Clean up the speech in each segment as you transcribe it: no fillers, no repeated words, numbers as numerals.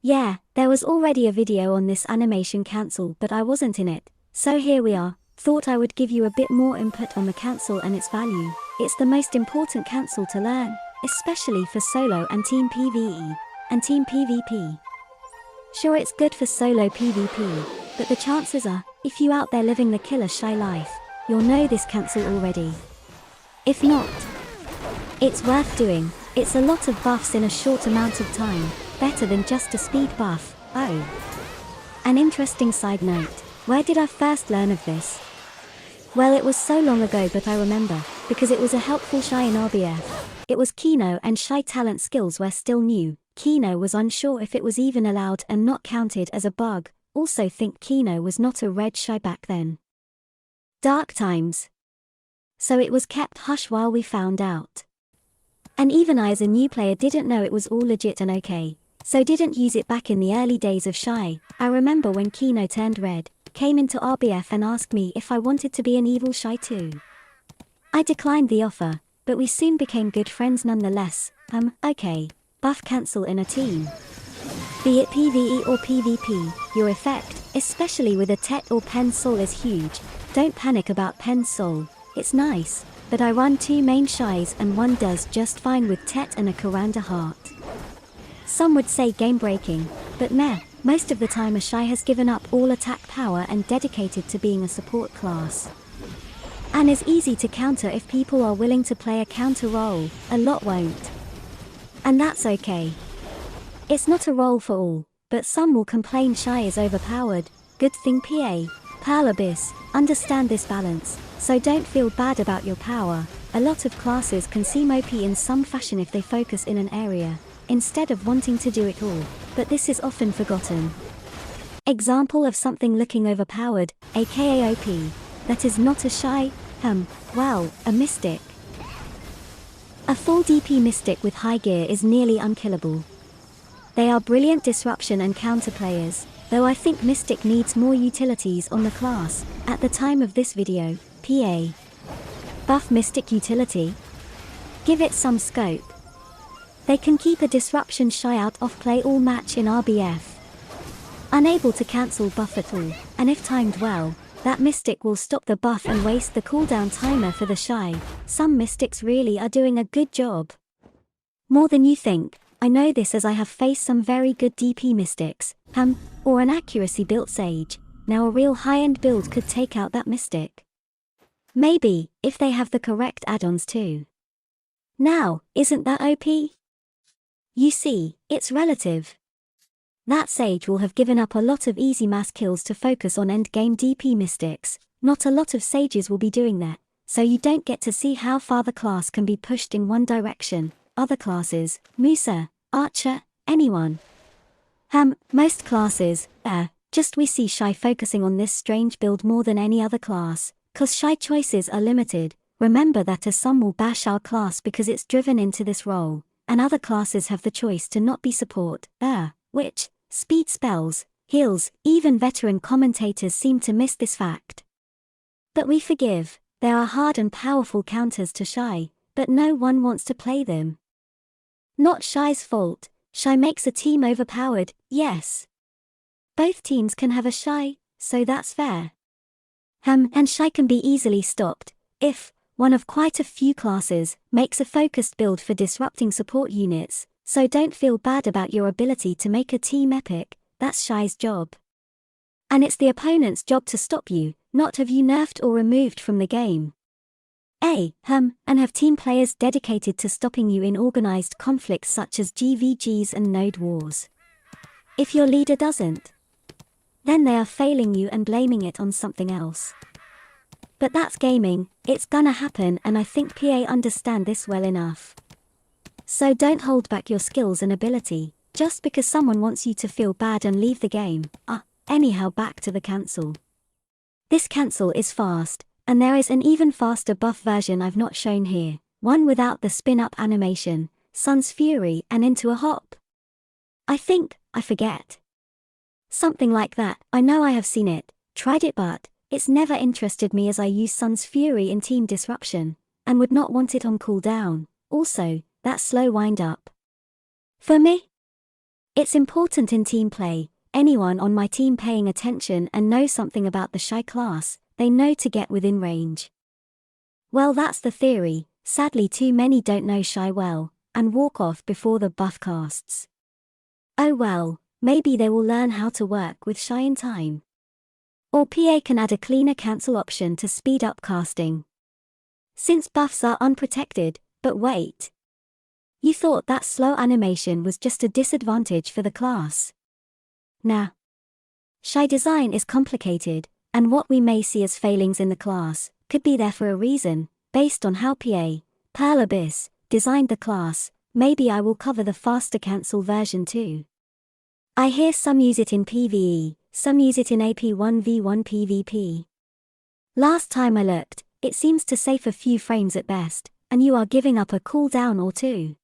Yeah, there was already a video on this animation cancel, but I wasn't in it, so here we are. Thought I would give you a bit more input on the cancel and its value. It's the most important cancel to learn, especially for solo and team PvE, and team PvP. Sure, it's good for solo PvP, but the chances are, if you out there living the killer Shai life, you'll know this cancel already. If not, it's worth doing. It's a lot of buffs in a short amount of time, better than just a speed buff. Oh. An interesting side note, where did I first learn of this? Well, it was so long ago, but I remember, because it was a helpful Shai in RBF. It was Kino, and Shai talent skills were still new. Kino was unsure if it was even allowed and not counted as a bug. Also think Kino was not a red Shai back then. Dark times. So it was kept hush while we found out. And even I as a new player didn't know it was all legit and okay, so didn't use it back in the early days of Shai. I remember when Kino turned red, came into RBF and asked me if I wanted to be an evil Shai too. I declined the offer, but we soon became good friends nonetheless. Okay. Buff cancel in a team. Be it PvE or PvP, your effect, especially with a Tet or Pen Soul, is huge. Don't panic about Pen Soul, it's nice, but I run 2 main Shais and one does just fine with Tet and a Kuranda Heart. Some would say game breaking, but meh, most of the time a Shai has given up all attack power and dedicated to being a support class. And is easy to counter if people are willing to play a counter role. A lot won't. And that's okay. It's not a role for all, but some will complain Shai is overpowered. Good thing Pearl Abyss understand this balance, so don't feel bad about your power. A lot of classes can seem OP in some fashion if they focus in an area, instead of wanting to do it all, but this is often forgotten. Example of something looking overpowered, aka OP, that is not a Shai, well, a Mystic. A full DP Mystic with high gear is nearly unkillable. They are brilliant disruption and counter players, though I think Mystic needs more utilities on the class. At the time of this video, PA. Buff Mystic utility? Give it some scope. They can keep a disruption Shai out of play all match in RBF. Unable to cancel buff at all, and if timed well, that Mystic will stop the buff and waste the cooldown timer for the Shai. Some Mystics really are doing a good job. More than you think. I know this as I have faced some very good DP Mystics, or an accuracy built Sage. Now a real high-end build could take out that Mystic. Maybe, if they have the correct add-ons too. Now, isn't that OP? You see, it's relative. That Sage will have given up a lot of easy mass kills to focus on endgame DP Mystics. Not a lot of Sages will be doing that, so you don't get to see how far the class can be pushed in one direction. Other classes, Musa, Archer, anyone. Most classes, just we see Shai focusing on this strange build more than any other class, cause Shai choices are limited. Remember that as some will bash our class because it's driven into this role, and other classes have the choice to not be support, which, speed spells, heals, even veteran commentators seem to miss this fact. But we forgive, there are hard and powerful counters to Shai, but no one wants to play them. Not Shai's fault. Shai makes a team overpowered, yes. Both teams can have a Shai, so that's fair. And Shai can be easily stopped, if one of quite a few classes makes a focused build for disrupting support units, so don't feel bad about your ability to make a team epic, that's Shai's job. And it's the opponent's job to stop you, not have you nerfed or removed from the game. And have team players dedicated to stopping you in organized conflicts such as GVGs and node wars. If your leader doesn't, then they are failing you and blaming it on something else. But that's gaming, it's gonna happen, and I think PA understand this well enough. So don't hold back your skills and ability, just because someone wants you to feel bad and leave the game. Anyhow, back to the cancel. This cancel is fast, and there is an even faster buff version I've not shown here, one without the spin-up animation, Sun's Fury and into a hop. I forget. Something like that. I know I have seen it, tried it, but it's never interested me as I use Sun's Fury in team disruption, and would not want it on cooldown. Also, that slow wind up. For me, it's important in team play. Anyone on my team paying attention and knows something about the Shai class, they know to get within range. Well, that's the theory. Sadly, too many don't know Shai well, and walk off before the buff casts. Oh well, maybe they will learn how to work with Shai in time. Or PA can add a cleaner cancel option to speed up casting. Since buffs are unprotected, but wait. You thought that slow animation was just a disadvantage for the class? Nah. Shai design is complicated, and what we may see as failings in the class could be there for a reason, based on how Pearl Abyss designed the class. Maybe I will cover the faster cancel version too. I hear some use it in PvE, some use it in AP1v1 PvP. Last time I looked, it seems to save a few frames at best, and you are giving up a cooldown or two.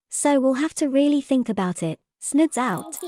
So we'll have to really think about it. Snoods out.